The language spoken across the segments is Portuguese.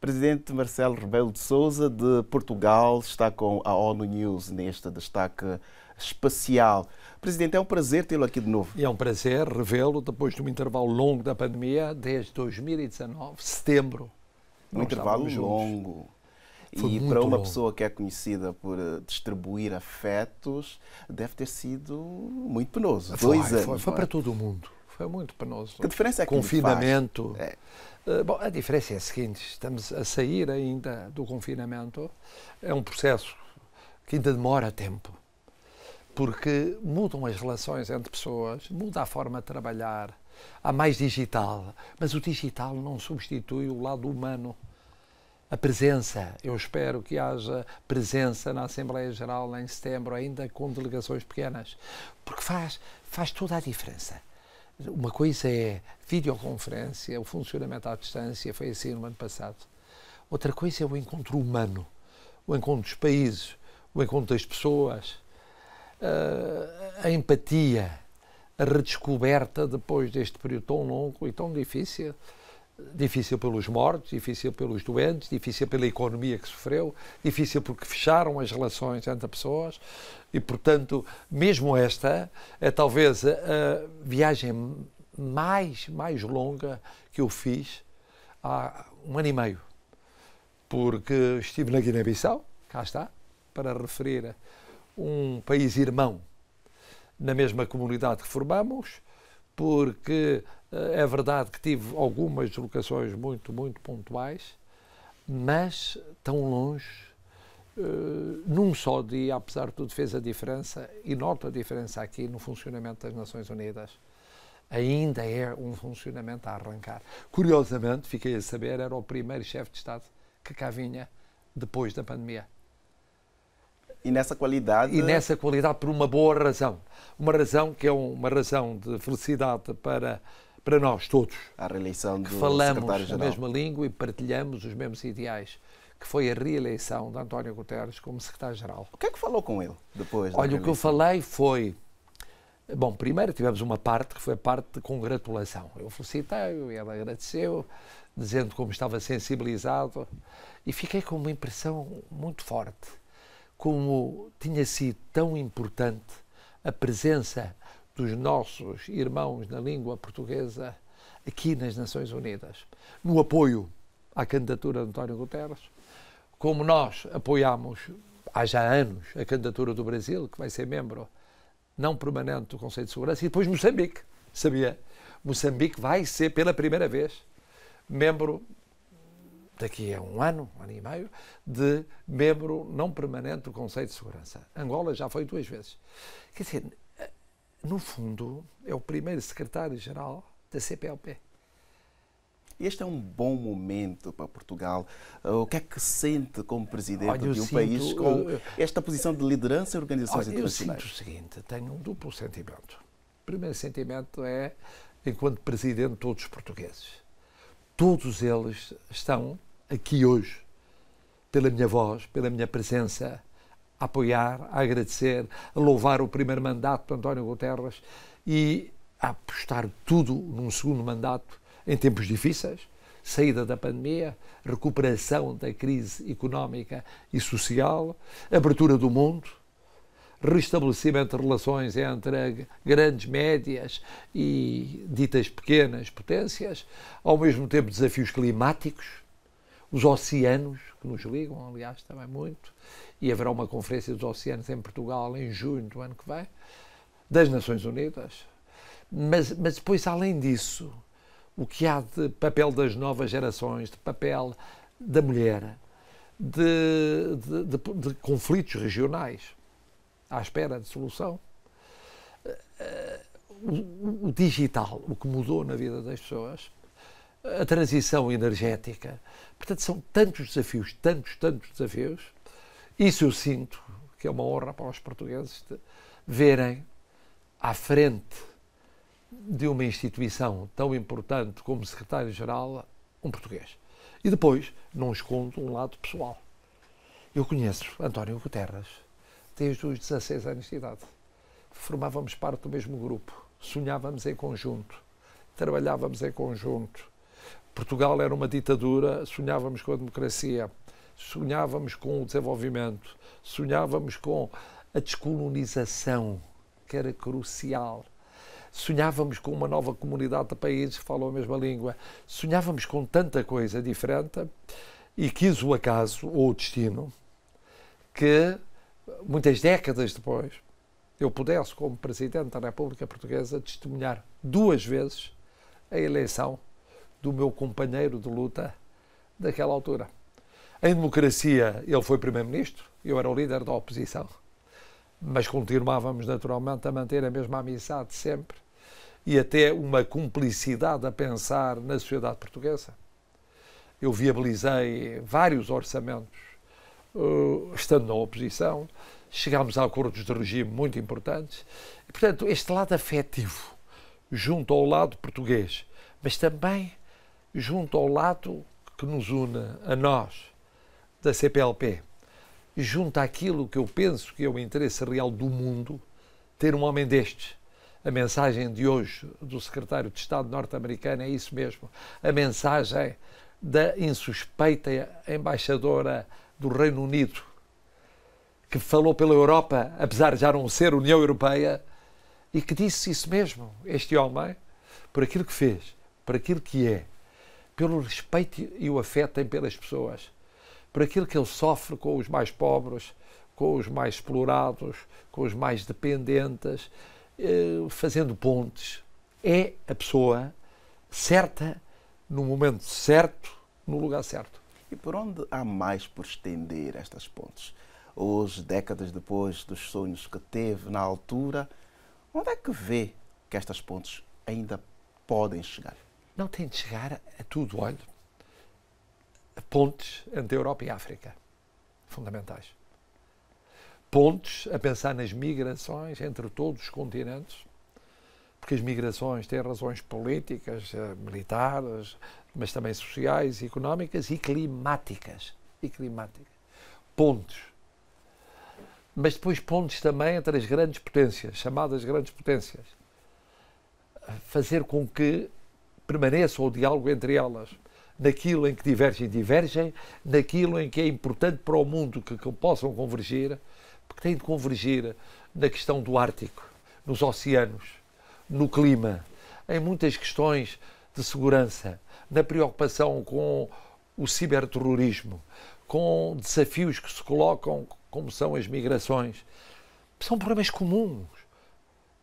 Presidente Marcelo Rebelo de Sousa, de Portugal, está com a ONU News neste destaque especial. Presidente, é um prazer tê-lo aqui de novo. E é um prazer revê-lo depois de um intervalo longo da pandemia, desde 2019, setembro. Um intervalo longo. E para uma pessoa que é conhecida por distribuir afetos, deve ter sido muito penoso. Dois anos. Foi para todo o mundo. Foi muito penoso. Que diferença é que confinamento. Faz? Bom, a diferença é a seguinte: estamos a sair ainda do confinamento. É um processo que ainda demora tempo, porque mudam as relações entre pessoas, muda a forma de trabalhar, há mais digital, mas o digital não substitui o lado humano. A presença, eu espero que haja presença na Assembleia Geral em setembro, ainda com delegações pequenas, porque faz toda a diferença. Uma coisa é videoconferência, o funcionamento à distância, foi assim no ano passado. Outra coisa é o encontro humano, o encontro dos países, o encontro das pessoas, a empatia, a redescoberta depois deste período tão longo e tão difícil. Difícil pelos mortos, difícil pelos doentes, difícil pela economia que sofreu, difícil porque fecharam as relações entre as pessoas e, portanto, mesmo esta é talvez a viagem mais longa que eu fiz há um ano e meio, porque estive na Guiné-Bissau, cá está, para referir um país irmão na mesma comunidade que formamos, porque é verdade que tive algumas deslocações muito pontuais, mas tão longe, num só dia, apesar de tudo, fez a diferença, e noto a diferença aqui no funcionamento das Nações Unidas. Ainda é um funcionamento a arrancar. Curiosamente, fiquei a saber, era o primeiro chefe de Estado que cá vinha depois da pandemia. E nessa qualidade... E nessa qualidade por uma boa razão. Uma razão que é uma razão de felicidade para nós todos. A reeleição do secretário-geral. Secretário-Geral. A mesma língua e partilhamos os mesmos ideais, que foi a reeleição de António Guterres como secretário-geral. O que é que falou com ele depois da Olha, o que eu falei foi... Bom, primeiro tivemos uma parte que foi a parte de congratulação. Eu felicitei-o, ele agradeceu, dizendo como estava sensibilizado, e fiquei com uma impressão muito forte, como tinha sido tão importante a presença dos nossos irmãos na língua portuguesa aqui nas Nações Unidas, no apoio à candidatura de António Guterres, como nós apoiámos há já anos a candidatura do Brasil, que vai ser membro não permanente do Conselho de Segurança, e depois Moçambique, sabia? Moçambique vai ser pela primeira vez membro, daqui a um ano e meio, de membro não permanente do Conselho de Segurança. Angola já foi 2 vezes. Quer dizer, no fundo, é o primeiro secretário-geral da CPLP. Este é um bom momento para Portugal. O que é que sente como presidente de um país com esta posição de liderança em organizações internacionais? Eu sinto o seguinte, tenho um duplo sentimento. O primeiro sentimento é, enquanto presidente de todos os portugueses. Todos eles estão aqui hoje, pela minha voz, pela minha presença, a apoiar, a agradecer, a louvar o primeiro mandato de António Guterres e a apostar tudo num segundo mandato em tempos difíceis, saída da pandemia, recuperação da crise económica e social, abertura do mundo, restabelecimento de relações entre grandes, médias e ditas pequenas potências, ao mesmo tempo desafios climáticos, os oceanos, que nos ligam, aliás, também muito, e haverá uma conferência dos oceanos em Portugal em junho do ano que vem, das Nações Unidas. Mas depois, além disso, o que há de papel das novas gerações, de papel da mulher, de conflitos regionais, à espera de solução, o digital, o que mudou na vida das pessoas, a transição energética. Portanto, são tantos desafios, tantos desafios. Isso eu sinto que é uma honra para os portugueses de verem à frente de uma instituição tão importante como secretário-geral um português. E depois, não escondo um lado pessoal. Eu conheço António Guterres desde os 16 anos de idade. Formávamos parte do mesmo grupo, sonhávamos em conjunto, trabalhávamos em conjunto. Portugal era uma ditadura, sonhávamos com a democracia, sonhávamos com o desenvolvimento, sonhávamos com a descolonização, que era crucial. Sonhávamos com uma nova comunidade de países que falam a mesma língua. Sonhávamos com tanta coisa diferente e quis o acaso ou o destino que, muitas décadas depois, eu pudesse, como Presidente da República Portuguesa, testemunhar 2 vezes a eleição do meu companheiro de luta daquela altura. Em democracia, ele foi Primeiro-Ministro, eu era o líder da oposição, mas continuávamos naturalmente a manter a mesma amizade sempre e até uma cumplicidade a pensar na sociedade portuguesa. Eu viabilizei vários orçamentos estando na oposição, chegámos a acordos de regime muito importantes e, portanto, este lado afetivo junto ao lado português, mas também junto ao lado que nos une a nós, da CPLP, junto àquilo que eu penso que é o interesse real do mundo, ter um homem destes. A mensagem de hoje do secretário de Estado norte-americano é isso mesmo. A mensagem da insuspeita embaixadora do Reino Unido, que falou pela Europa, apesar de já não ser União Europeia, e que disse isso mesmo. Este homem, por aquilo que fez, por aquilo que é, pelo respeito e o afeto que tem pelas pessoas, por aquilo que ele sofre com os mais pobres, com os mais explorados, com os mais dependentes, fazendo pontes. É a pessoa certa, no momento certo, no lugar certo. E por onde há mais por estender estas pontes? Hoje, décadas depois dos sonhos que teve na altura, onde é que vê que estas pontes ainda podem chegar? Não tem de chegar a tudo, olha. Pontes entre a Europa e a África, fundamentais. Pontes a pensar nas migrações entre todos os continentes, porque as migrações têm razões políticas, militares, mas também sociais, económicas e climáticas. Pontes. Mas depois pontes também entre as grandes potências, chamadas grandes potências. Fazer com que permaneça o diálogo entre elas. Naquilo em que divergem, naquilo em que é importante para o mundo que possam convergir, porque têm de convergir na questão do Ártico, nos oceanos, no clima, em muitas questões de segurança, na preocupação com o ciberterrorismo, com desafios que se colocam, como são as migrações. São problemas comuns.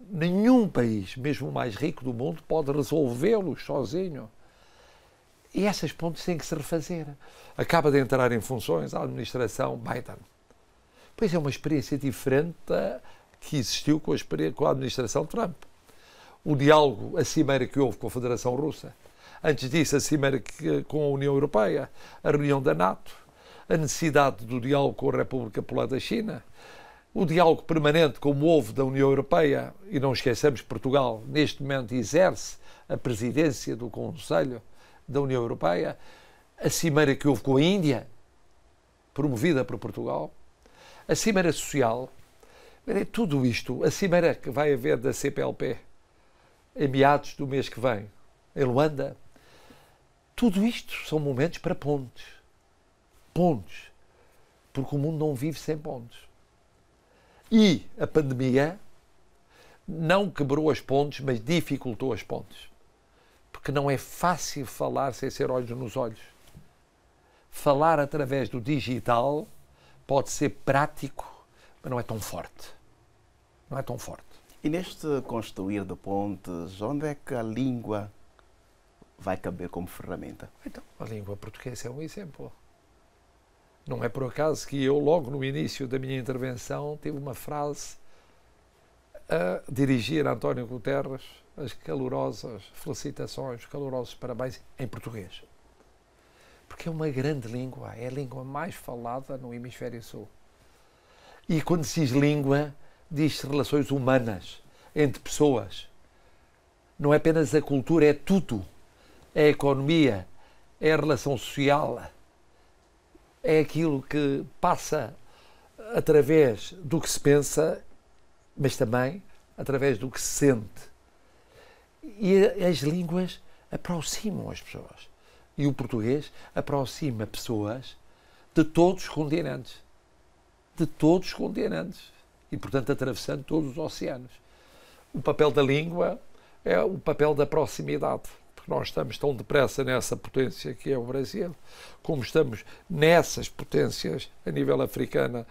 Nenhum país, mesmo o mais rico do mundo, pode resolvê-los sozinho. E essas pontes têm que se refazer. Acaba de entrar em funções a administração Biden. Pois é uma experiência diferente da que existiu com a administração Trump. O diálogo, a cimeira que houve com a Federação Russa. Antes disso, a cimeira com a União Europeia, a reunião da NATO, a necessidade do diálogo com a República Popular da China, o diálogo permanente, como houve da União Europeia, e não esqueçamos que Portugal, neste momento, exerce a presidência do Conselho da União Europeia, a cimeira que houve com a Índia, promovida por Portugal, a cimeira social, tudo isto, a cimeira que vai haver da CPLP, em meados do mês que vem, em Luanda, tudo isto são momentos para pontes. Pontes. Porque o mundo não vive sem pontes. E a pandemia não quebrou as pontes, mas dificultou as pontes. Porque não é fácil falar sem ser olhos nos olhos. Falar através do digital pode ser prático, mas não é tão forte. Não é tão forte. E neste construir de pontes, onde é que a língua vai caber como ferramenta? Então, a língua portuguesa é um exemplo. Não é por acaso que eu, logo no início da minha intervenção, tive uma frase a dirigir a António Guterres as calorosas felicitações, calorosos parabéns em português. Porque é uma grande língua, é a língua mais falada no Hemisfério Sul. E quando se diz língua, diz-se relações humanas, entre pessoas. Não é apenas a cultura, é tudo. É a economia, é a relação social, é aquilo que passa através do que se pensa, mas também através do que se sente. E as línguas aproximam as pessoas. E o português aproxima pessoas de todos os continentes. De todos os continentes. E, portanto, atravessando todos os oceanos. O papel da língua é o papel da proximidade. Porque nós estamos tão depressa nessa potência que é o Brasil, como estamos nessas potências a nível africano,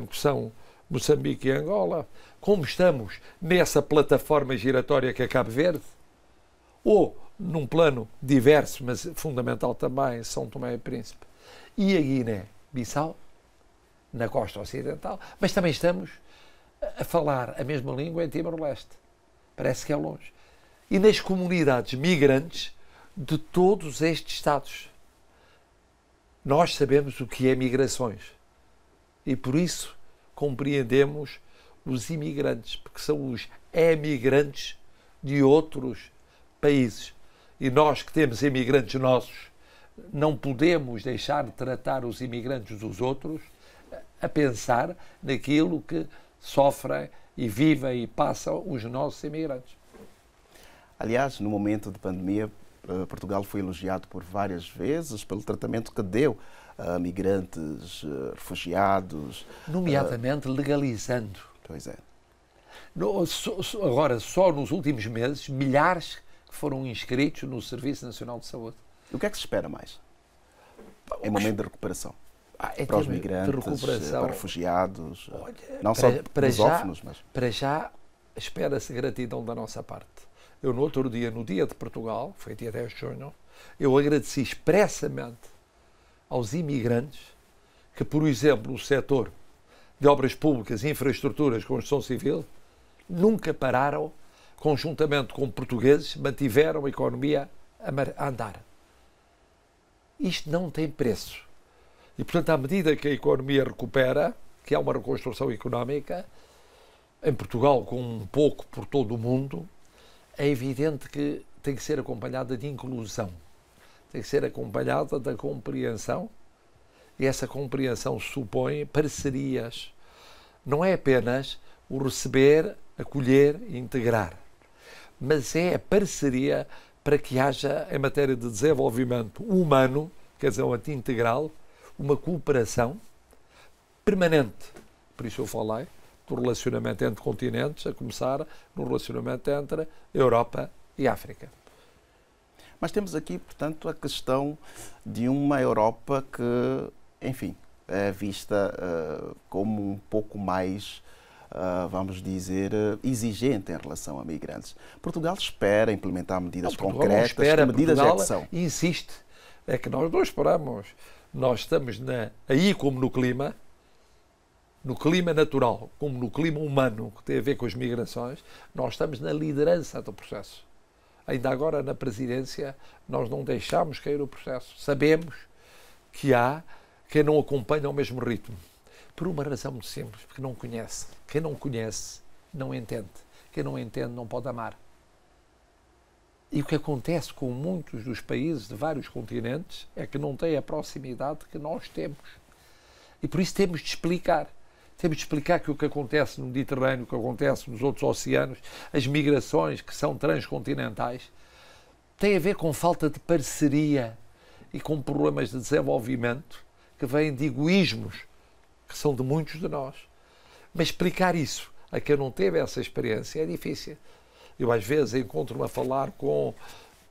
que são Moçambique e Angola, como estamos nessa plataforma giratória que é Cabo Verde, ou num plano diverso, mas fundamental também, São Tomé e Príncipe, e a Guiné-Bissau, na costa ocidental, mas também estamos a falar a mesma língua em Timor-Leste. Parece que é longe. E nas comunidades migrantes de todos estes Estados. Nós sabemos o que é migrações. E por isso compreendemos os imigrantes, porque são os emigrantes de outros países. E nós que temos imigrantes nossos, não podemos deixar de tratar os imigrantes dos outros a pensar naquilo que sofrem e vivem e passam os nossos imigrantes. Aliás, no momento de pandemia, Portugal foi elogiado por várias vezes pelo tratamento que deu a migrantes, refugiados. Nomeadamente legalizando. Pois é. Agora, só nos últimos meses, milhares que foram inscritos no Serviço Nacional de Saúde. E o que é que se espera mais? Em momento de recuperação? Em para os termos de migrantes, recuperação, para refugiados, olha, não só lusófonos, mas... Para já, espera-se gratidão da nossa parte. Eu, no outro dia, no Dia de Portugal, foi dia 10 de junho, eu agradeci expressamente aos imigrantes que, por exemplo, o setor de obras públicas, infraestruturas, construção civil, nunca pararam, conjuntamente com portugueses, mantiveram a economia a andar. Isto não tem preço. E, portanto, à medida que a economia recupera, que há uma reconstrução económica, em Portugal, como um pouco por todo o mundo, é evidente que tem que ser acompanhada de inclusão, tem que ser acompanhada da compreensão, e essa compreensão supõe parcerias. Não é apenas o receber, acolher e integrar, mas é a parceria para que haja, em matéria de desenvolvimento humano, quer dizer, integral, uma cooperação permanente. Por isso eu falei do relacionamento entre continentes, a começar no relacionamento entre Europa e África. Mas temos aqui, portanto, a questão de uma Europa que, enfim, é vista como um pouco mais, vamos dizer, exigente em relação a migrantes. Portugal espera implementar medidas concretas, que medidas Portugal é que são? Insiste. É que nós não esperamos. Nós estamos aí como no clima natural, como no clima humano, que tem a ver com as migrações, nós estamos na liderança do processo. Ainda agora, na presidência, nós não deixamos cair o processo. Sabemos que há quem não acompanha ao mesmo ritmo. Por uma razão muito simples, porque não conhece. Quem não conhece, não entende. Quem não entende, não pode amar. E o que acontece com muitos dos países de vários continentes é que não têm a proximidade que nós temos. E por isso temos de explicar. Temos de explicar que o que acontece no Mediterrâneo, o que acontece nos outros oceanos, as migrações que são transcontinentais, tem a ver com falta de parceria e com problemas de desenvolvimento que vêm de egoísmos, que são de muitos de nós. Mas explicar isso a quem não teve essa experiência é difícil. Eu, às vezes, encontro-me a falar com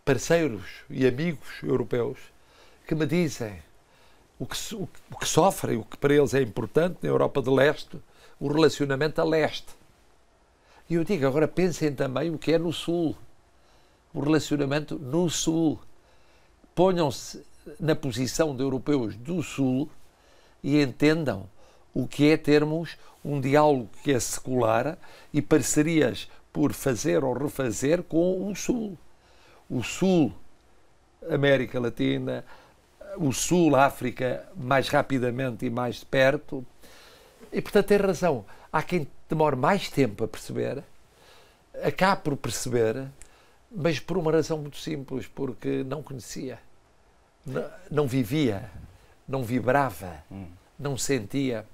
parceiros e amigos europeus que me dizem o que sofrem, o que para eles é importante na Europa de Leste, o relacionamento a leste. E eu digo, agora pensem também o que é no Sul, o relacionamento no Sul. Ponham-se na posição de europeus do Sul e entendam o que é termos um diálogo que é secular e parcerias por fazer ou refazer com o Sul. O Sul, América Latina, o Sul, África, mais rapidamente e mais de perto. E, portanto, tem razão. Há quem demore mais tempo a perceber, acaba por perceber, mas por uma razão muito simples, porque não conhecia, não vivia, não vibrava, não sentia.